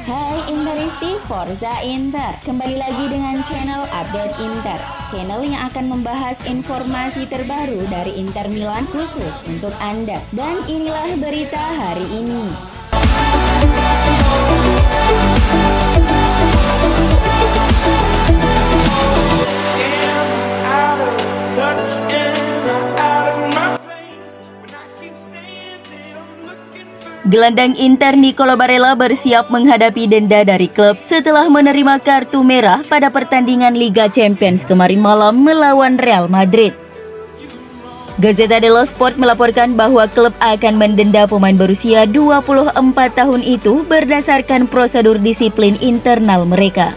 Hai Interisti Forza Inter, kembali lagi dengan channel Update Inter, channel yang akan membahas informasi terbaru dari Inter Milan khusus untuk Anda. Dan inilah berita hari ini. Gelandang Inter Nicolo Barella bersiap menghadapi denda dari klub setelah menerima kartu merah pada pertandingan Liga Champions kemarin malam melawan Real Madrid. Gazzetta dello Sport melaporkan bahwa klub akan mendenda pemain berusia 24 tahun itu berdasarkan prosedur disiplin internal mereka.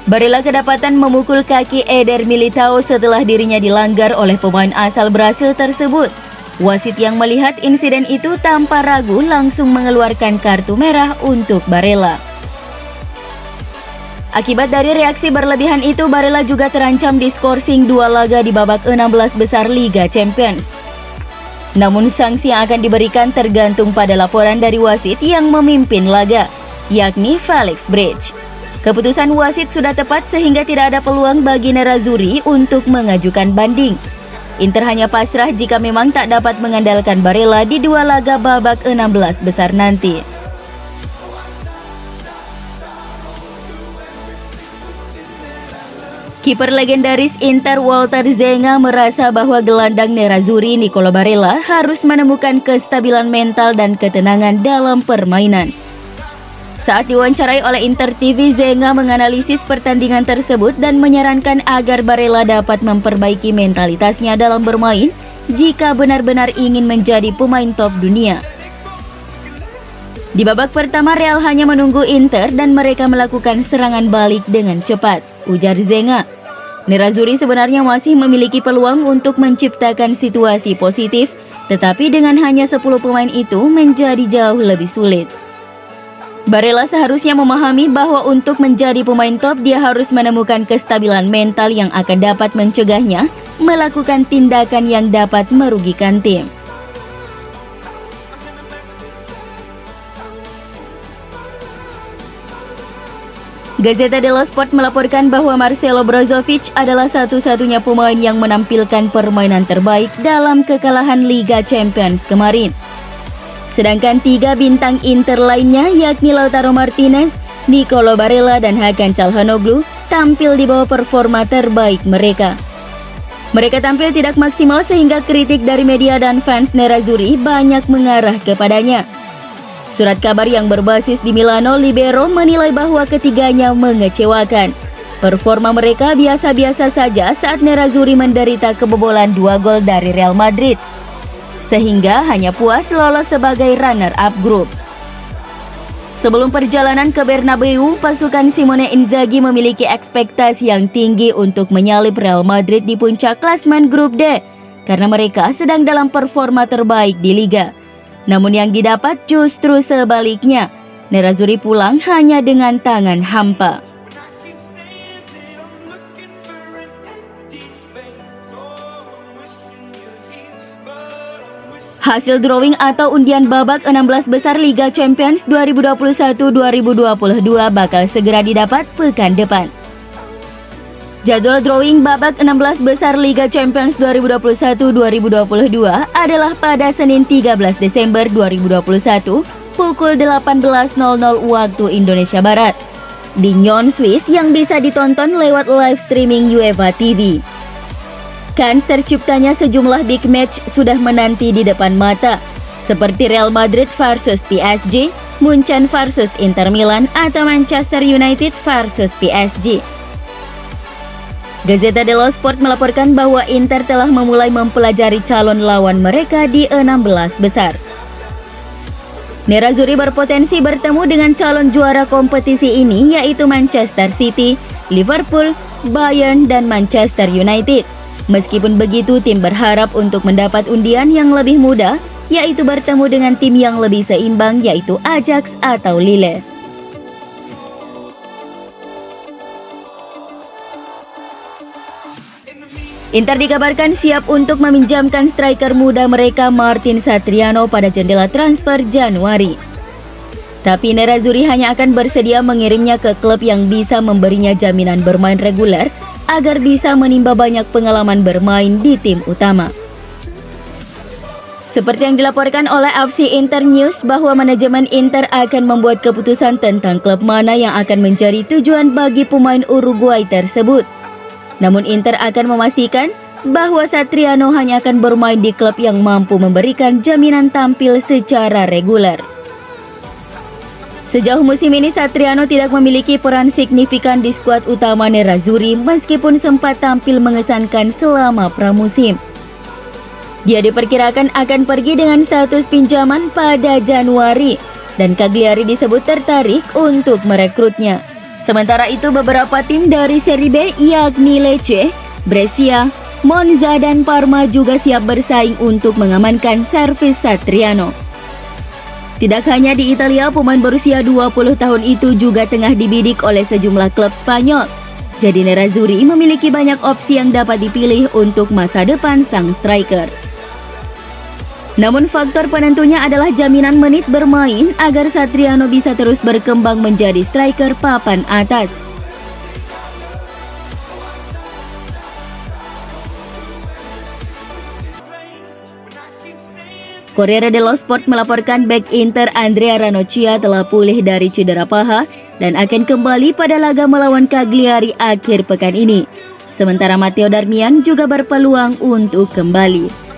Barella kedapatan memukul kaki Eder Militao setelah dirinya dilanggar oleh pemain asal Brasil tersebut. Wasit yang melihat insiden itu tanpa ragu langsung mengeluarkan kartu merah untuk Barella. Akibat dari reaksi berlebihan itu, Barella juga terancam diskorsing 2 laga di babak 16 besar Liga Champions. Namun sanksi yang akan diberikan tergantung pada laporan dari wasit yang memimpin laga, yakni Felix Bridge. Keputusan wasit sudah tepat sehingga tidak ada peluang bagi Nerazzurri untuk mengajukan banding. Inter hanya pasrah jika memang tak dapat mengandalkan Barella di 2 laga babak 16 besar nanti. Kiper legendaris Inter Walter Zenga merasa bahwa gelandang Nerazzurri Nicolo Barella harus menemukan kestabilan mental dan ketenangan dalam permainan. Saat diwawancarai oleh Inter TV, Zenga menganalisis pertandingan tersebut dan menyarankan agar Barella dapat memperbaiki mentalitasnya dalam bermain jika benar-benar ingin menjadi pemain top dunia. Di babak pertama, Real hanya menunggu Inter dan mereka melakukan serangan balik dengan cepat, ujar Zenga. Nerazzurri sebenarnya masih memiliki peluang untuk menciptakan situasi positif, tetapi dengan hanya 10 pemain itu menjadi jauh lebih sulit. Barella seharusnya memahami bahwa untuk menjadi pemain top dia harus menemukan kestabilan mental yang akan dapat mencegahnya melakukan tindakan yang dapat merugikan tim. Gazzetta dello Sport melaporkan bahwa Marcelo Brozovic adalah satu-satunya pemain yang menampilkan permainan terbaik dalam kekalahan Liga Champions kemarin. Sedangkan 3 bintang Inter lainnya yakni Lautaro Martinez, Nicolo Barella, dan Hakan Çalhanoğlu tampil di bawah performa terbaik mereka. Mereka tampil tidak maksimal sehingga kritik dari media dan fans Nerazzurri banyak mengarah kepadanya. Surat kabar yang berbasis di Milano Libero menilai bahwa ketiganya mengecewakan. Performa mereka biasa-biasa saja saat Nerazzurri menderita kebobolan 2 gol dari Real Madrid, sehingga hanya puas lolos sebagai runner-up grup. Sebelum perjalanan ke Bernabeu, pasukan Simone Inzaghi memiliki ekspektasi yang tinggi untuk menyalip Real Madrid di puncak klasemen grup D, karena mereka sedang dalam performa terbaik di Liga. Namun yang didapat justru sebaliknya, Nerazzurri pulang hanya dengan tangan hampa. Hasil drawing atau undian babak 16 besar Liga Champions 2021-2022 bakal segera didapat pekan depan. Jadwal drawing babak 16 besar Liga Champions 2021-2022 adalah pada Senin 13 Desember 2021 pukul 18.00 waktu Indonesia Barat di Nyon, Swiss yang bisa ditonton lewat live streaming UEFA TV. Kans terciptanya sejumlah big match sudah menanti di depan mata, seperti Real Madrid versus PSG, Munchen versus Inter Milan, atau Manchester United versus PSG. Gazzetta dello Sport melaporkan bahwa Inter telah memulai mempelajari calon lawan mereka di 16 besar. Nerazzurri berpotensi bertemu dengan calon juara kompetisi ini yaitu Manchester City, Liverpool, Bayern, dan Manchester United. Meskipun begitu, tim berharap untuk mendapat undian yang lebih mudah, yaitu bertemu dengan tim yang lebih seimbang, yaitu Ajax atau Lille. Inter dikabarkan siap untuk meminjamkan striker muda mereka Martin Satriano pada jendela transfer Januari. Tapi Nerazzurri hanya akan bersedia mengirimnya ke klub yang bisa memberinya jaminan bermain reguler agar bisa menimba banyak pengalaman bermain di tim utama. Seperti yang dilaporkan oleh FC Inter News bahwa manajemen Inter akan membuat keputusan tentang klub mana yang akan menjadi tujuan bagi pemain Uruguay tersebut. Namun Inter akan memastikan bahwa Satriano hanya akan bermain di klub yang mampu memberikan jaminan tampil secara reguler. Sejauh musim ini Satriano tidak memiliki peran signifikan di skuad utama Nerazzurri meskipun sempat tampil mengesankan selama pramusim. Dia diperkirakan akan pergi dengan status pinjaman pada Januari dan Cagliari disebut tertarik untuk merekrutnya. Sementara itu beberapa tim dari Serie B yakni Lecce, Brescia, Monza dan Parma juga siap bersaing untuk mengamankan servis Satriano. Tidak hanya di Italia, pemain berusia 20 tahun itu juga tengah dibidik oleh sejumlah klub Spanyol. Jadi Nerazzurri memiliki banyak opsi yang dapat dipilih untuk masa depan sang striker. Namun faktor penentunya adalah jaminan menit bermain agar Satriano bisa terus berkembang menjadi striker papan atas. Corriere dello Sport melaporkan bek Inter Andrea Ranocchia telah pulih dari cedera paha dan akan kembali pada laga melawan Cagliari akhir pekan ini. Sementara Matteo Darmian juga berpeluang untuk kembali.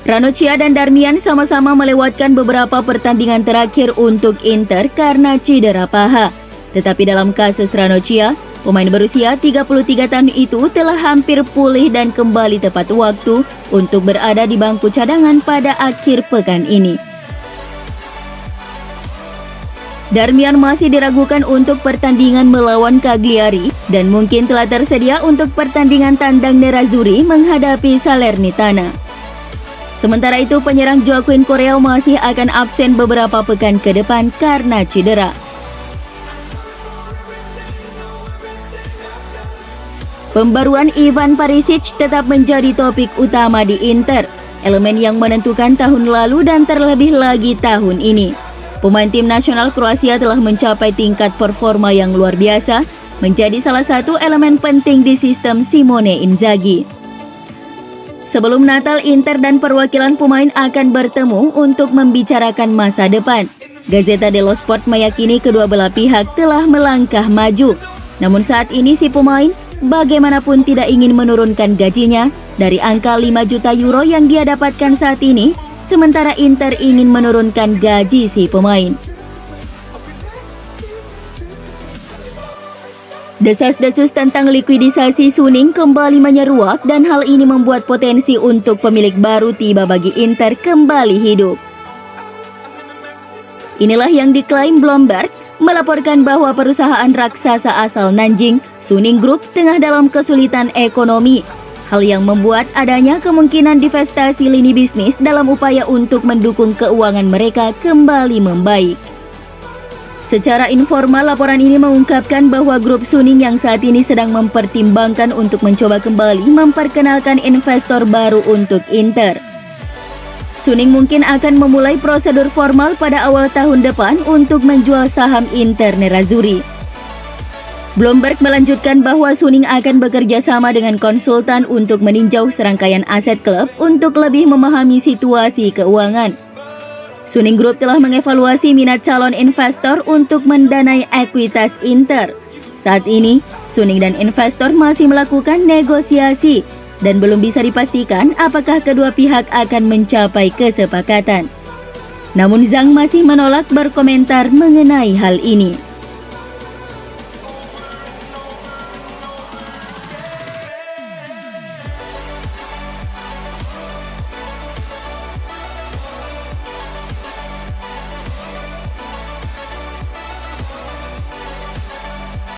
Ranocchia dan Darmian sama-sama melewatkan beberapa pertandingan terakhir untuk Inter karena cedera paha. Tetapi dalam kasus Ranocchia, pemain berusia 33 tahun itu telah hampir pulih dan kembali tepat waktu untuk berada di bangku cadangan pada akhir pekan ini. Darmian masih diragukan untuk pertandingan melawan Cagliari dan mungkin telah tersedia untuk pertandingan tandang Nerazzurri menghadapi Salernitana. Sementara itu penyerang Joaquin Correa masih akan absen beberapa pekan ke depan karena cedera. Pembaruan Ivan Perisic tetap menjadi topik utama di Inter, elemen yang menentukan tahun lalu dan terlebih lagi tahun ini. Pemain tim nasional Kroasia telah mencapai tingkat performa yang luar biasa, menjadi salah satu elemen penting di sistem Simone Inzaghi. Sebelum Natal, Inter dan perwakilan pemain akan bertemu untuk membicarakan masa depan. Gazzetta dello Sport meyakini kedua belah pihak telah melangkah maju. Namun saat ini si pemain bagaimanapun tidak ingin menurunkan gajinya dari angka 5 juta euro yang dia dapatkan saat ini, sementara Inter ingin menurunkan gaji si pemain. Desas-desus tentang likuidisasi Suning kembali menyeruak dan hal ini membuat potensi untuk pemilik baru tiba bagi Inter kembali hidup. Inilah yang diklaim Bloomberg, melaporkan bahwa perusahaan raksasa asal Nanjing, Suning Group, tengah dalam kesulitan ekonomi. Hal yang membuat adanya kemungkinan divestasi lini bisnis dalam upaya untuk mendukung keuangan mereka kembali membaik. Secara informal, laporan ini mengungkapkan bahwa grup Suning yang saat ini sedang mempertimbangkan untuk mencoba kembali memperkenalkan investor baru untuk Inter. Suning mungkin akan memulai prosedur formal pada awal tahun depan untuk menjual saham Inter Nerazzurri. Bloomberg melanjutkan bahwa Suning akan bekerja sama dengan konsultan untuk meninjau serangkaian aset klub untuk lebih memahami situasi keuangan. Suning Group telah mengevaluasi minat calon investor untuk mendanai ekuitas Inter. Saat ini, Suning dan investor masih melakukan negosiasi dan belum bisa dipastikan apakah kedua pihak akan mencapai kesepakatan. Namun Zhang masih menolak berkomentar mengenai hal ini.